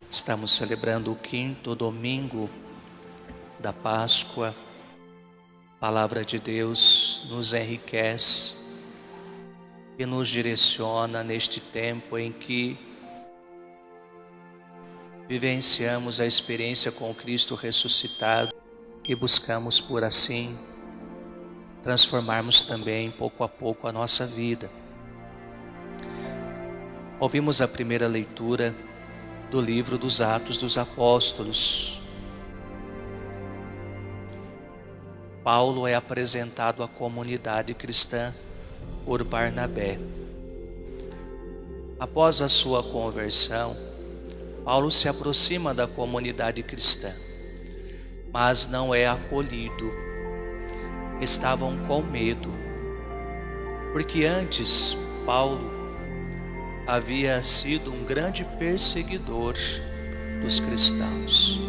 Estamos celebrando o 5º domingo da Páscoa. A palavra de Deus nos enriquece e nos direciona neste tempo em que vivenciamos a experiência com Cristo ressuscitado e buscamos por assim transformarmos também pouco a pouco a nossa vida. Ouvimos a primeira leitura do livro dos Atos dos Apóstolos. Paulo é apresentado à comunidade cristã por Barnabé. Após a sua conversão, Paulo se aproxima da comunidade cristã, mas não é acolhido. Estavam com medo, porque antes Paulo havia sido um grande perseguidor dos cristãos.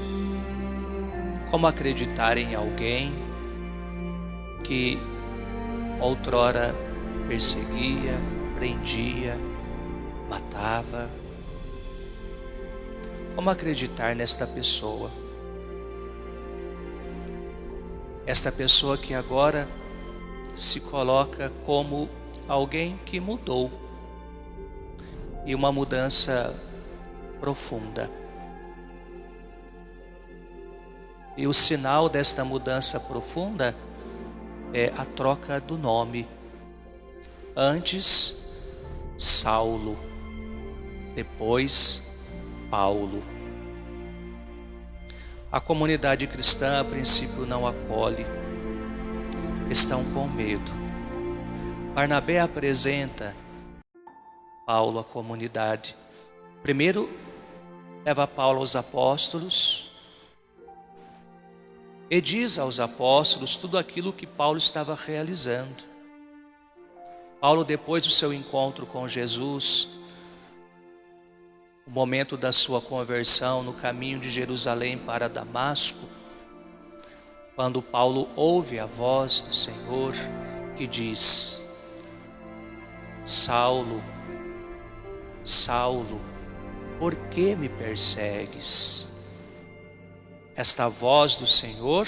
Como acreditar em alguém que outrora perseguia, prendia, matava? Como acreditar nesta pessoa? Esta pessoa que agora se coloca como alguém que mudou, e uma mudança profunda. E o sinal desta mudança profunda é a troca do nome. Antes, Saulo, depois, Paulo. A comunidade cristã a princípio não acolhe, estão com medo. Barnabé apresenta Paulo à comunidade. Primeiro, leva Paulo aos apóstolos e diz aos apóstolos tudo aquilo que Paulo estava realizando. Paulo, depois do seu encontro com Jesus, o momento da sua conversão no caminho de Jerusalém para Damasco, quando Paulo ouve a voz do Senhor que diz: Saulo, Saulo, por que me persegues? Esta voz do Senhor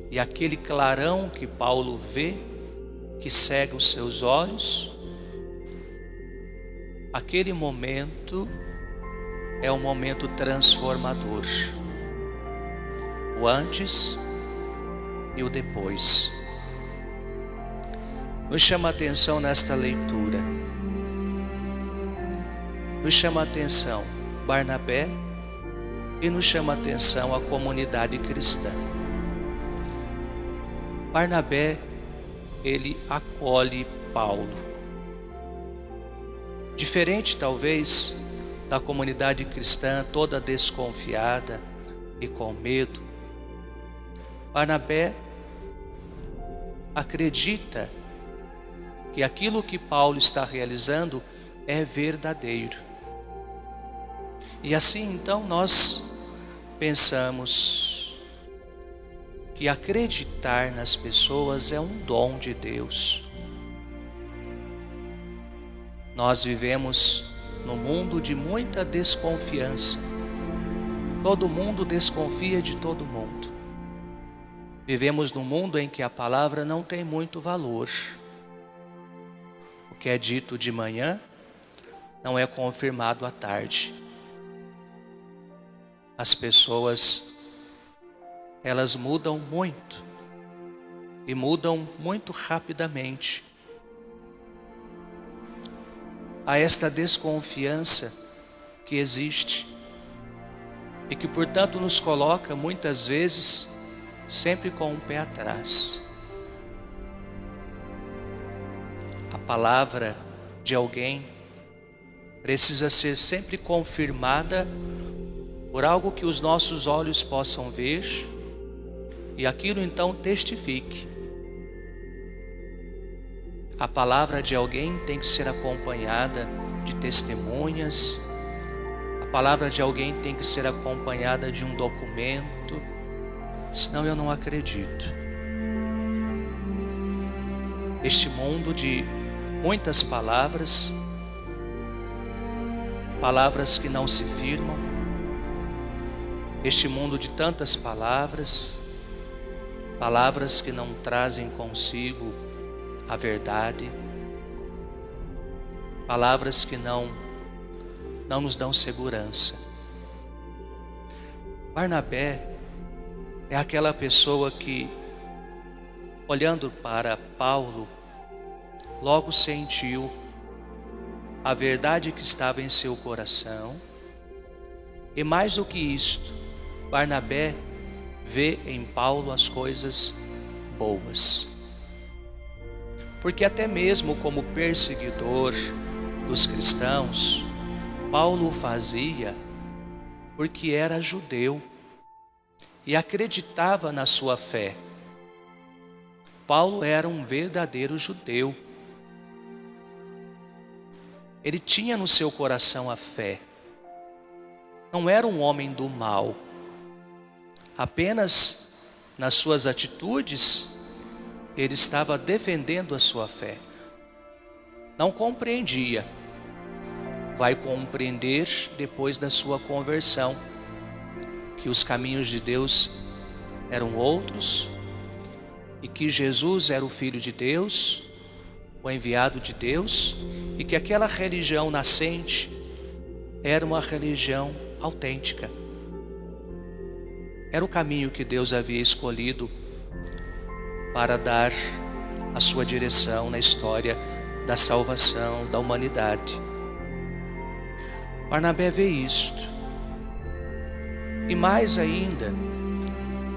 e aquele clarão que Paulo vê, que cega os seus olhos, aquele momento é um momento transformador. O antes e o depois. Nos chama a atenção nesta leitura. Nos chama a atenção Barnabé e nos chama a atenção a comunidade cristã. Barnabé, ele acolhe Paulo. Diferente talvez da comunidade cristã toda desconfiada e com medo, Barnabé acredita que aquilo que Paulo está realizando é verdadeiro. E assim então nós pensamos que acreditar nas pessoas é um dom de Deus. Nós vivemos num mundo de muita desconfiança. Todo mundo desconfia de todo mundo. Vivemos num mundo em que a palavra não tem muito valor. O que é dito de manhã não é confirmado à tarde. As pessoas, elas mudam muito e mudam muito rapidamente. Há esta desconfiança que existe e que, portanto, nos coloca muitas vezes sempre com um pé atrás. A palavra de alguém precisa ser sempre confirmada por algo que os nossos olhos possam ver e aquilo então testifique. A palavra de alguém tem que ser acompanhada de testemunhas. A palavra de alguém tem que ser acompanhada de um documento, senão eu não acredito. Este mundo de muitas palavras palavras que não se firmam, este mundo de tantas palavras, palavras que não trazem consigo a verdade, palavras que não nos dão segurança. Barnabé é aquela pessoa que, olhando para Paulo, logo sentiu a verdade que estava em seu coração, e mais do que isto, Barnabé vê em Paulo as coisas boas. Porque até mesmo como perseguidor dos cristãos, Paulo o fazia porque era judeu e acreditava na sua fé. Paulo era um verdadeiro judeu. Ele tinha no seu coração a fé. Não era um homem do mal. Apenas nas suas atitudes, ele estava defendendo a sua fé. Não compreendia. Vai compreender depois da sua conversão, que os caminhos de Deus eram outros e que Jesus era o Filho de Deus, o enviado de Deus, e que aquela religião nascente era uma religião autêntica. Era o caminho que Deus havia escolhido para dar a sua direção na história da salvação da humanidade. Barnabé vê isto. E mais ainda,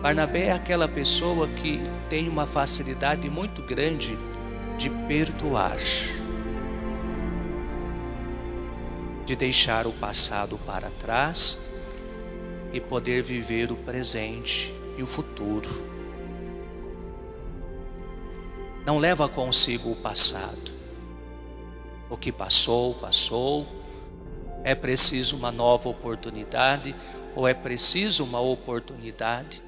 Barnabé é aquela pessoa que tem uma facilidade muito grande de perdoar, de deixar o passado para trás e poder viver o presente e o futuro. Não leva consigo o passado. O que passou, passou. É preciso uma nova oportunidade, ou é preciso uma oportunidade.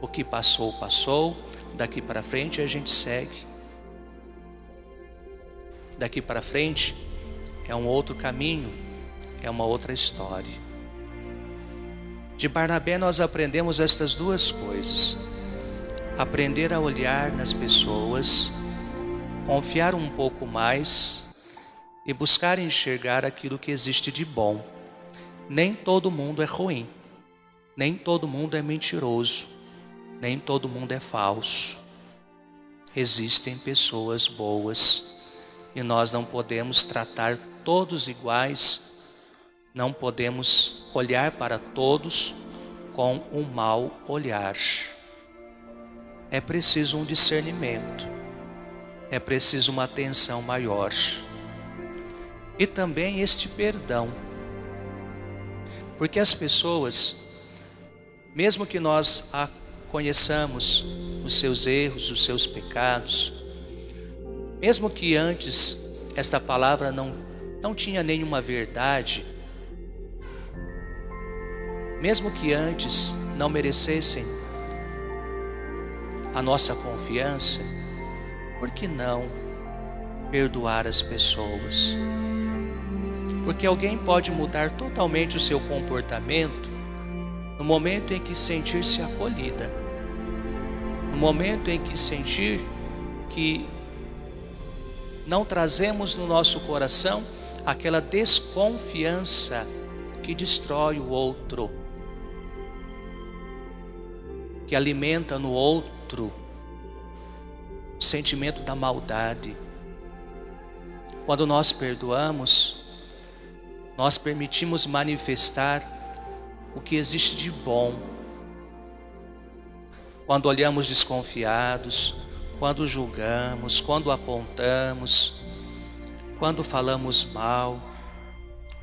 O que passou, passou. Daqui para frente a gente segue. Daqui para frente é um outro caminho, é uma outra história. De Barnabé nós aprendemos estas duas coisas: aprender a olhar nas pessoas, confiar um pouco mais e buscar enxergar aquilo que existe de bom. Nem todo mundo é ruim, nem todo mundo é mentiroso, nem todo mundo é falso. Existem pessoas boas e nós não podemos tratar todos iguais, não podemos olhar para todos com um mau olhar. É preciso um discernimento, é preciso uma atenção maior. E também este perdão. Porque as pessoas, mesmo que nós conheçamos os seus erros, os seus pecados, mesmo que antes esta palavra não tinha nenhuma verdade, mesmo que antes não merecessem a nossa confiança, por que não perdoar as pessoas? Porque alguém pode mudar totalmente o seu comportamento no momento em que sentir-se acolhida, no momento em que sentir que não trazemos no nosso coração aquela desconfiança que destrói o outro, que alimenta no outro o sentimento da maldade. Quando nós perdoamos, nós permitimos manifestar o que existe de bom. Quando olhamos desconfiados, quando julgamos, quando apontamos, quando falamos mal,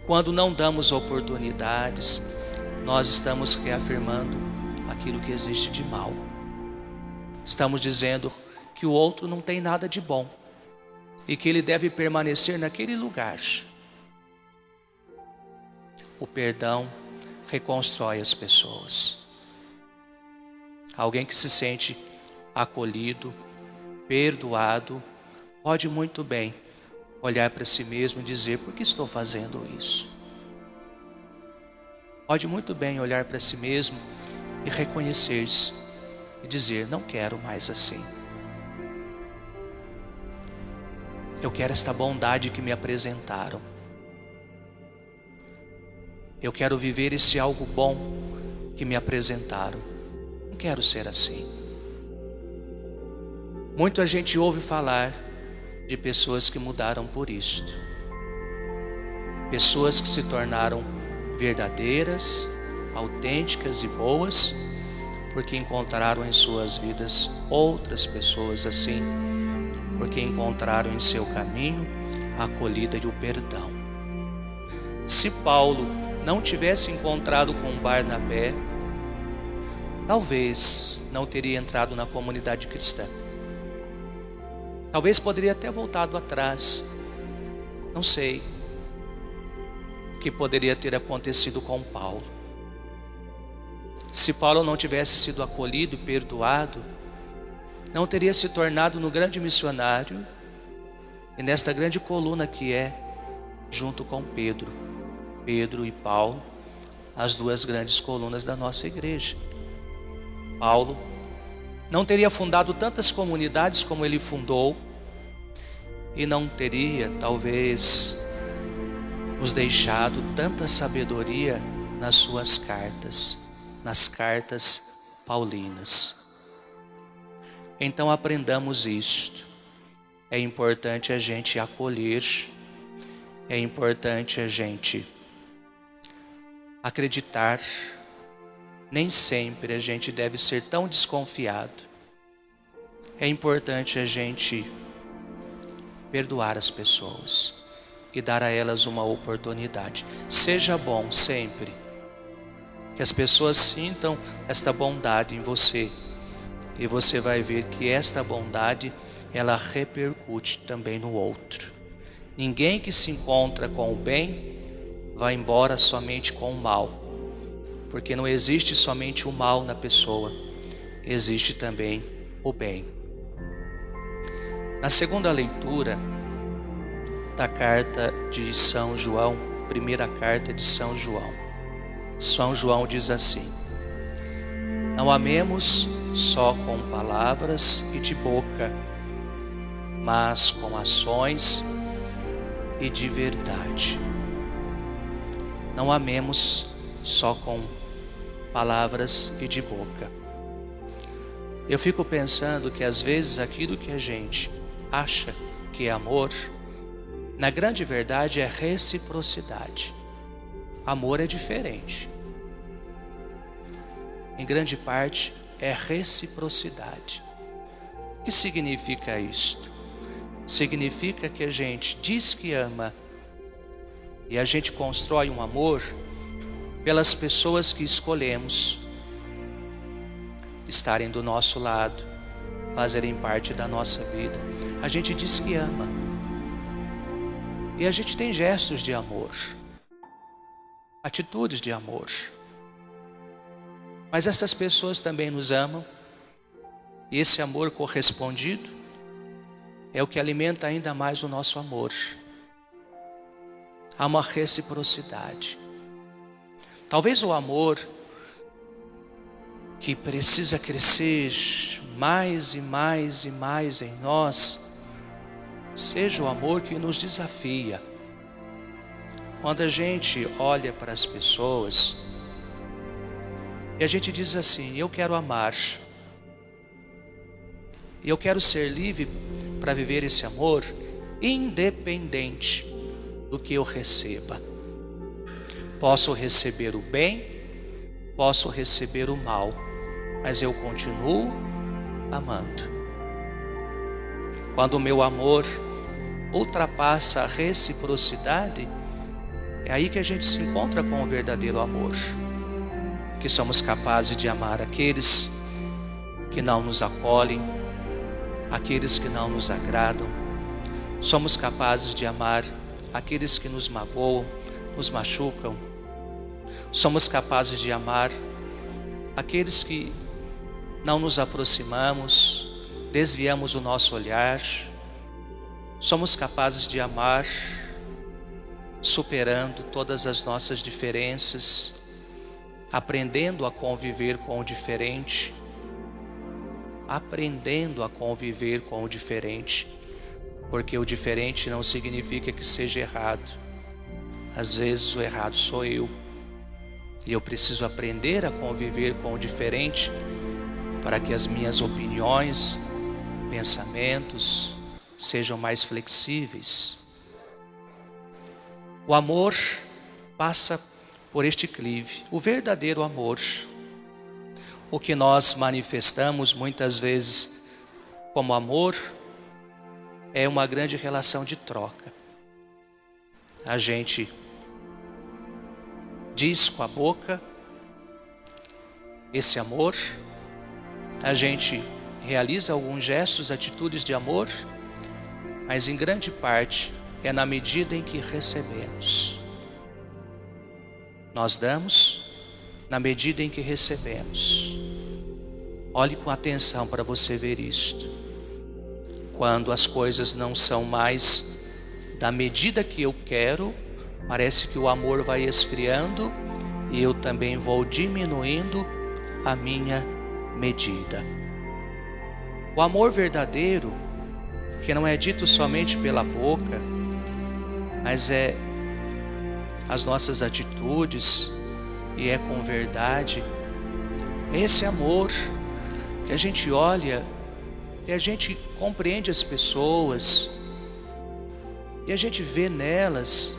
quando não damos oportunidades, nós estamos reafirmando aquilo que existe de mal. Estamos dizendo que o outro não tem nada de bom e que ele deve permanecer naquele lugar. O perdão reconstrói as pessoas. Alguém que se sente acolhido, perdoado, pode muito bem olhar para si mesmo e dizer: por que estou fazendo isso? Pode muito bem olhar para si mesmo e reconhecer-se e dizer: não quero mais assim. Eu quero esta bondade que me apresentaram. Eu quero viver esse algo bom que me apresentaram. Não quero ser assim. Muita gente ouve falar de pessoas que mudaram por isto. Pessoas que se tornaram verdadeiras, autênticas e boas, porque encontraram em suas vidas outras pessoas assim, porque encontraram em seu caminho a acolhida e o perdão. Se Paulo não tivesse encontrado com Barnabé, talvez não teria entrado na comunidade cristã. Talvez poderia ter voltado atrás. Não sei o que poderia ter acontecido com Paulo. Se Paulo não tivesse sido acolhido e perdoado, não teria se tornado no grande missionário e nesta grande coluna que é, junto com Pedro e Paulo, as duas grandes colunas da nossa igreja. Paulo não teria fundado tantas comunidades como ele fundou e não teria, talvez, nos deixado tanta sabedoria nas suas cartas, nas cartas paulinas. Então aprendamos isto. É importante a gente acolher, é importante a gente acreditar. Nem sempre a gente deve ser tão desconfiado. É importante a gente perdoar as pessoas e dar a elas uma oportunidade. Seja bom sempre, que as pessoas sintam esta bondade em você, e você vai ver que esta bondade, ela repercute também no outro. Ninguém que se encontra com o bem vai embora somente com o mal, porque não existe somente o mal na pessoa, existe também o bem. Na segunda leitura da carta de São João, primeira carta de São João diz assim: não amemos só com palavras e de boca, mas com ações e de verdade. Não amemos só com palavras e de boca. Eu fico pensando que às vezes aquilo que a gente acha que é amor, na grande verdade é reciprocidade. Amor é diferente. Em grande parte é reciprocidade. O que significa isto? Significa que a gente diz que ama e a gente constrói um amor pelas pessoas que escolhemos estarem do nosso lado, fazerem parte da nossa vida. A gente diz que ama e a gente tem gestos de amor, atitudes de amor. Mas essas pessoas também nos amam, e esse amor correspondido é o que alimenta ainda mais o nosso amor. Há uma reciprocidade. Talvez o amor que precisa crescer mais e mais e mais em nós seja o amor que nos desafia. Quando a gente olha para as pessoas e a gente diz assim: eu quero amar, e eu quero ser livre para viver esse amor, independente do que eu receba. Posso receber o bem, posso receber o mal, mas eu continuo amando. Quando o meu amor ultrapassa a reciprocidade, é aí que a gente se encontra com o verdadeiro amor. Que somos capazes de amar aqueles que não nos acolhem, aqueles que não nos agradam. Somos capazes de amar aqueles que nos magoam, nos machucam. Somos capazes de amar aqueles que não nos aproximamos, desviamos o nosso olhar. somos capazes de amar, superando todas as nossas diferenças, aprendendo a conviver com o diferente, porque o diferente não significa que seja errado. Às vezes o errado sou eu, e eu preciso aprender a conviver com o diferente para que as minhas opiniões, pensamentos sejam mais flexíveis. O amor passa por este clive, o verdadeiro amor, o que nós manifestamos muitas vezes como amor, é uma grande relação de troca. A gente diz com a boca esse amor, a gente realiza alguns gestos, atitudes de amor, mas em grande parte é na medida em que recebemos. Nós damos na medida em que recebemos. Olhe com atenção para você ver isto. Quando as coisas não são mais da medida que eu quero, parece que o amor vai esfriando e eu também vou diminuindo a minha medida. O amor verdadeiro, que não é dito somente pela boca, mas é as nossas atitudes e é com verdade, é esse amor que a gente olha e a gente compreende as pessoas e a gente vê nelas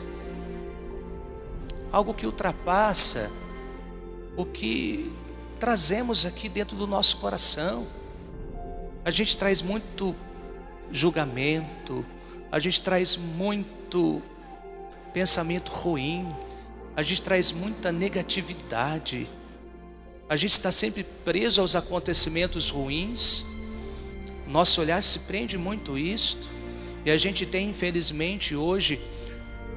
algo que ultrapassa o que trazemos aqui dentro do nosso coração. A gente traz muito julgamento, a gente traz muito pensamento ruim, a gente traz muita negatividade, a gente está sempre preso aos acontecimentos ruins, nosso olhar se prende muito a isto, e a gente tem infelizmente hoje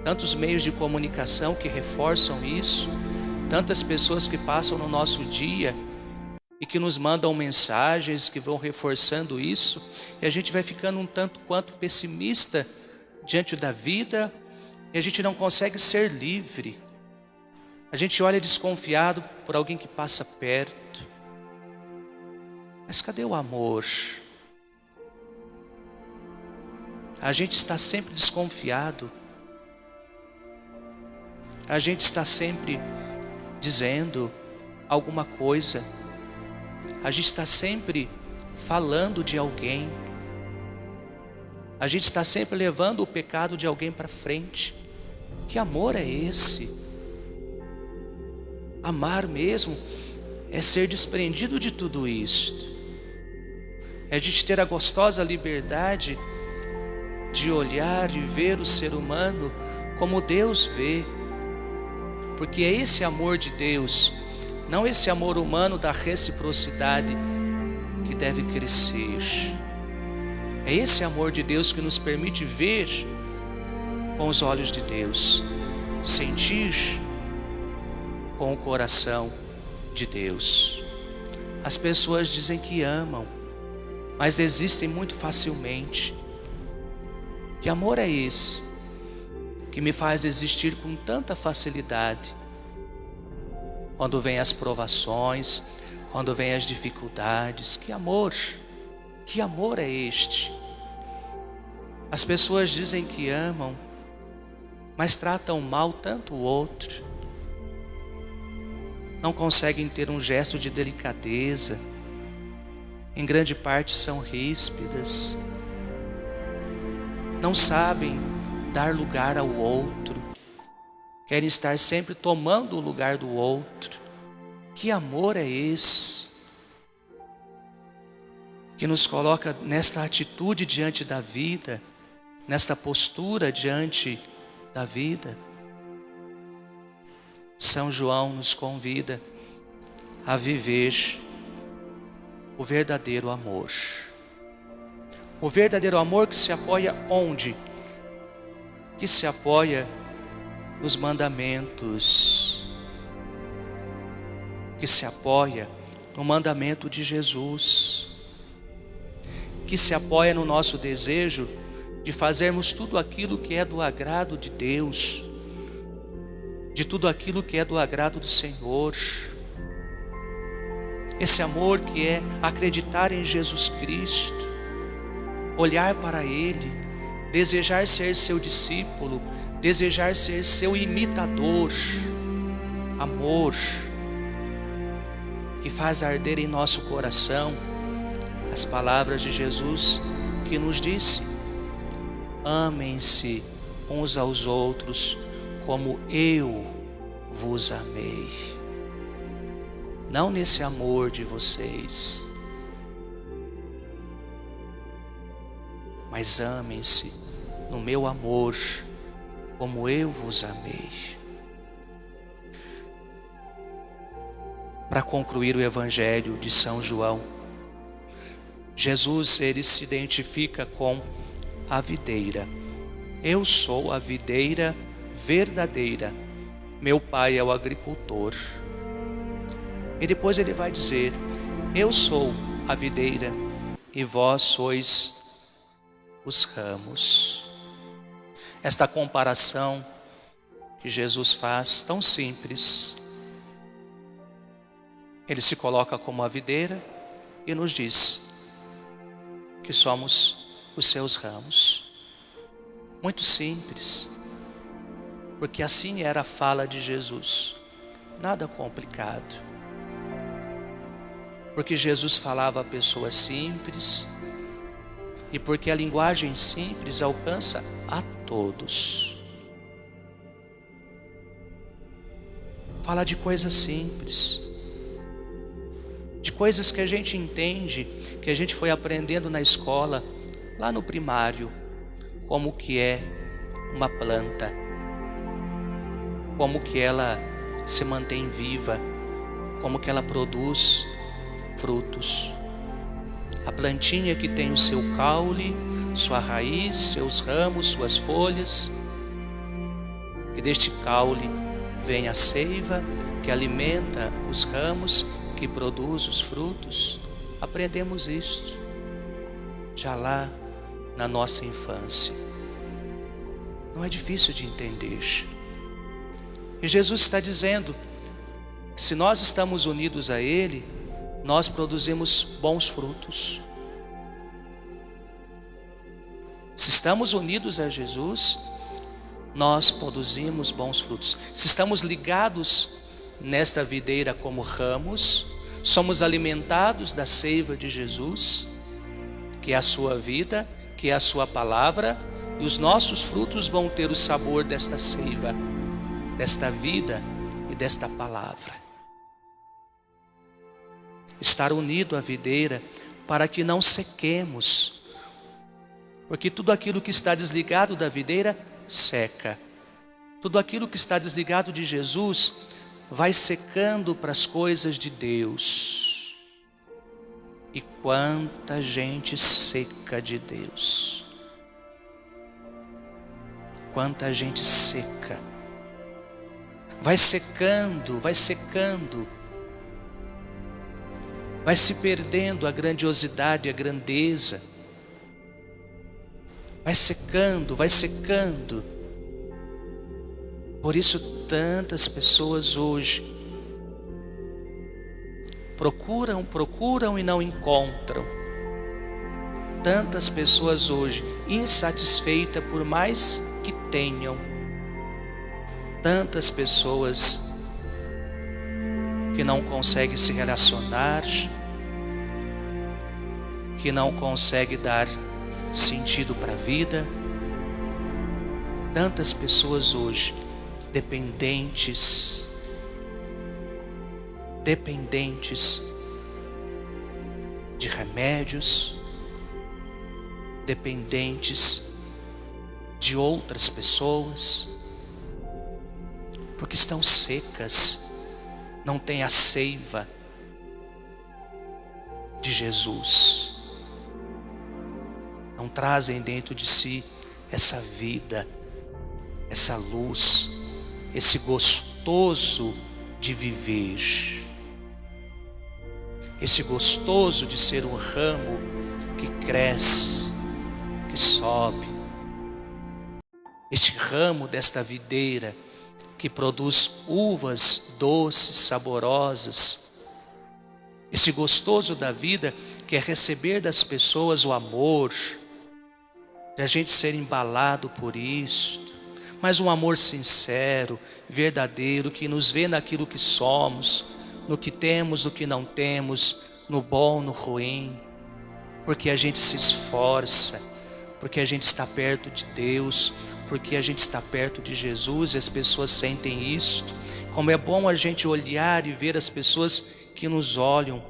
tantos meios de comunicação que reforçam isso, tantas pessoas que passam no nosso dia e que nos mandam mensagens que vão reforçando isso, e a gente vai ficando um tanto quanto pessimista diante da vida, e a gente não consegue ser livre. A gente olha desconfiado por alguém que passa perto. Mas cadê o amor? A gente está sempre desconfiado. A gente está sempre dizendo alguma coisa. A gente está sempre falando de alguém. A gente está sempre levando o pecado de alguém para frente. Que amor é esse? Amar mesmo é ser desprendido de tudo isto. É a gente ter a gostosa liberdade de olhar e ver o ser humano como Deus vê. Porque é esse amor de Deus, não esse amor humano da reciprocidade, que deve crescer. É esse amor de Deus que nos permite ver com os olhos de Deus, sentir com o coração de Deus. As pessoas dizem que amam, mas desistem muito facilmente. Que amor é esse que me faz desistir com tanta facilidade? Quando vêm as provações, quando vêm as dificuldades, que amor é este? As pessoas dizem que amam, mas tratam mal tanto o outro. Não conseguem ter um gesto de delicadeza. Em grande parte são ríspidas. Não sabem dar lugar ao outro. Querem estar sempre tomando o lugar do outro. Que amor é esse que nos coloca nesta atitude diante da vida, nesta postura diante da vida? São João nos convida a viver o verdadeiro amor. O verdadeiro amor que se apoia onde? Que se apoia nos mandamentos, que se apoia no mandamento de Jesus, que se apoia no nosso desejo de fazermos tudo aquilo que é do agrado de Deus, de tudo aquilo que é do agrado do Senhor. Esse amor que é acreditar em Jesus Cristo, olhar para Ele, desejar ser seu discípulo, desejar ser seu imitador. Amor que faz arder em nosso coração as palavras de Jesus que nos disse: amem-se uns aos outros como eu vos amei. Não nesse amor de vocês, mas amem-se no meu amor como eu vos amei. Para concluir o Evangelho de São João, Jesus, ele se identifica com a videira. Eu sou a videira verdadeira, meu pai é o agricultor. E depois ele vai dizer: eu sou a videira e vós sois os ramos. Esta comparação que Jesus faz, tão simples, ele se coloca como a videira e nos diz que somos os seus ramos. Muito simples, porque assim era a fala de Jesus, nada complicado. Porque Jesus falava a pessoas simples e porque a linguagem simples alcança a todos. Fala de coisas simples, de coisas que a gente entende, que a gente foi aprendendo na escola, lá no primário, como que é uma planta, como que ela se mantém viva, como que ela produz frutos. A plantinha que tem o seu caule, sua raiz, seus ramos, suas folhas, e deste caule vem a seiva que alimenta os ramos, que produz os frutos. Aprendemos isto já lá na nossa infância. Não é difícil de entender. E Jesus está dizendo que se nós estamos unidos a Ele, nós produzimos bons frutos. Se estamos unidos a Jesus, nós produzimos bons frutos. Se estamos ligados nesta videira como ramos, somos alimentados da seiva de Jesus, que é a sua vida, que é a sua palavra, e os nossos frutos vão ter o sabor desta seiva, desta vida e desta palavra. Estar unido à videira para que não sequemos, porque tudo aquilo que está desligado da videira seca. Tudo aquilo que está desligado de Jesus vai secando para as coisas de Deus. E quanta gente seca de Deus. Quanta gente seca. Vai secando, vai secando. Vai se perdendo a grandiosidade, a grandeza. Vai secando, vai secando. Por isso tantas pessoas hoje procuram e não encontram. Tantas pessoas hoje insatisfeitas por mais que tenham. Tantas pessoas que não conseguem se relacionar, que não conseguem dar sentido para a vida. Tantas pessoas hoje dependentes de remédios, dependentes de outras pessoas, porque estão secas, não têm a seiva de Jesus, não trazem dentro de si essa vida, essa luz, esse gostoso de viver, esse gostoso de ser um ramo que cresce, que sobe, este ramo desta videira que produz uvas doces, saborosas, esse gostoso da vida que é receber das pessoas o amor, de a gente ser embalado por isto, mas um amor sincero, verdadeiro, que nos vê naquilo que somos, no que temos, no que não temos, no bom, no ruim, porque a gente se esforça, porque a gente está perto de Deus, porque a gente está perto de Jesus e as pessoas sentem isto. Como é bom a gente olhar e ver as pessoas que nos olham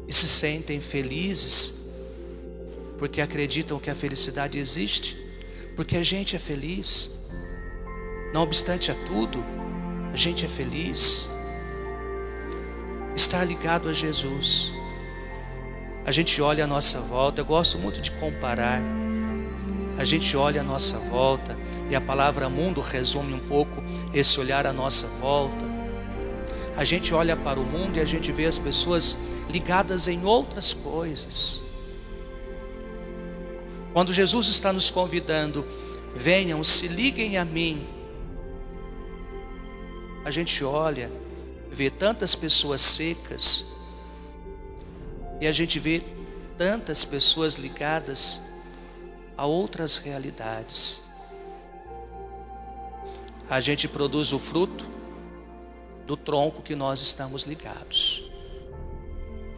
e se sentem felizes, porque acreditam que a felicidade existe, porque a gente é feliz. Não obstante a tudo, a gente é feliz. Estar ligado a Jesus. A gente olha à nossa volta, eu gosto muito de comparar. A gente olha à nossa volta, e a palavra mundo resume um pouco esse olhar à nossa volta. A gente olha para o mundo e a gente vê as pessoas ligadas em outras coisas. Quando Jesus está nos convidando, venham, se liguem a mim, a gente olha, vê tantas pessoas secas, e a gente vê tantas pessoas ligadas a outras realidades. A gente produz o fruto do tronco que nós estamos ligados.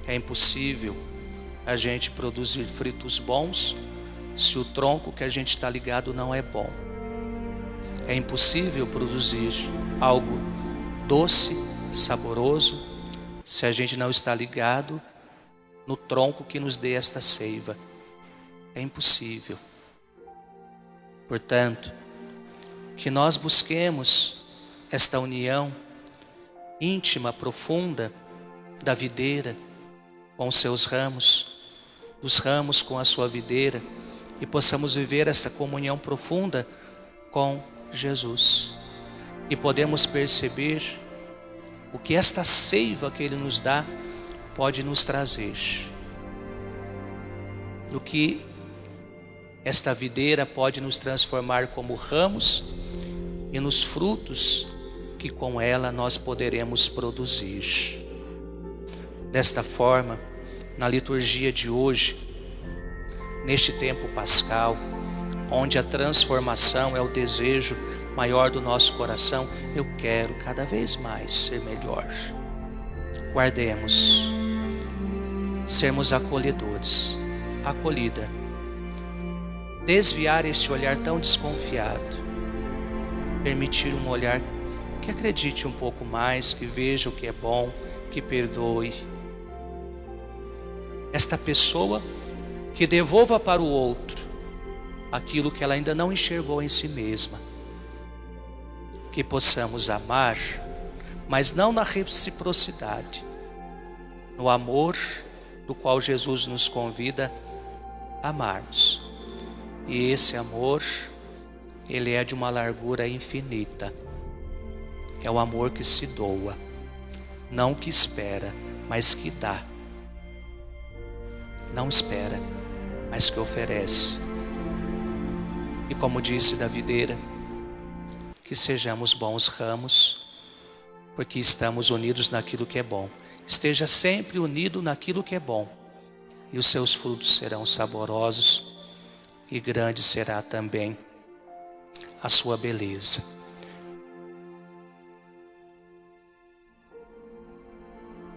É impossível a gente produzir frutos bons se o tronco que a gente está ligado não é bom. É impossível produzir algo doce, saboroso, se a gente não está ligado no tronco que nos dê esta seiva. É impossível. Portanto, que nós busquemos esta união íntima, profunda da videira com os seus ramos, dos ramos com a sua videira, e possamos viver essa comunhão profunda com Jesus. E podemos perceber o que esta seiva que Ele nos dá pode nos trazer. No que esta videira pode nos transformar como ramos e nos frutos que com ela nós poderemos produzir. Desta forma, na liturgia de hoje, neste tempo pascal, onde a transformação é o desejo maior do nosso coração, eu quero cada vez mais ser melhor. Guardemos, sermos acolhedores, acolhida, desviar este olhar tão desconfiado, permitir um olhar que acredite um pouco mais, que veja o que é bom, que perdoe. Esta pessoa que devolva para o outro aquilo que ela ainda não enxergou em si mesma. Que possamos amar, mas não na reciprocidade, no amor do qual Jesus nos convida a amarmos. E esse amor, ele é de uma largura infinita. É o amor que se doa, não que espera, mas que dá. Não espera, mas que oferece. E como disse da videira, que sejamos bons ramos, porque estamos unidos naquilo que é bom. Esteja sempre unido naquilo que é bom, e os seus frutos serão saborosos, e grande será também a sua beleza.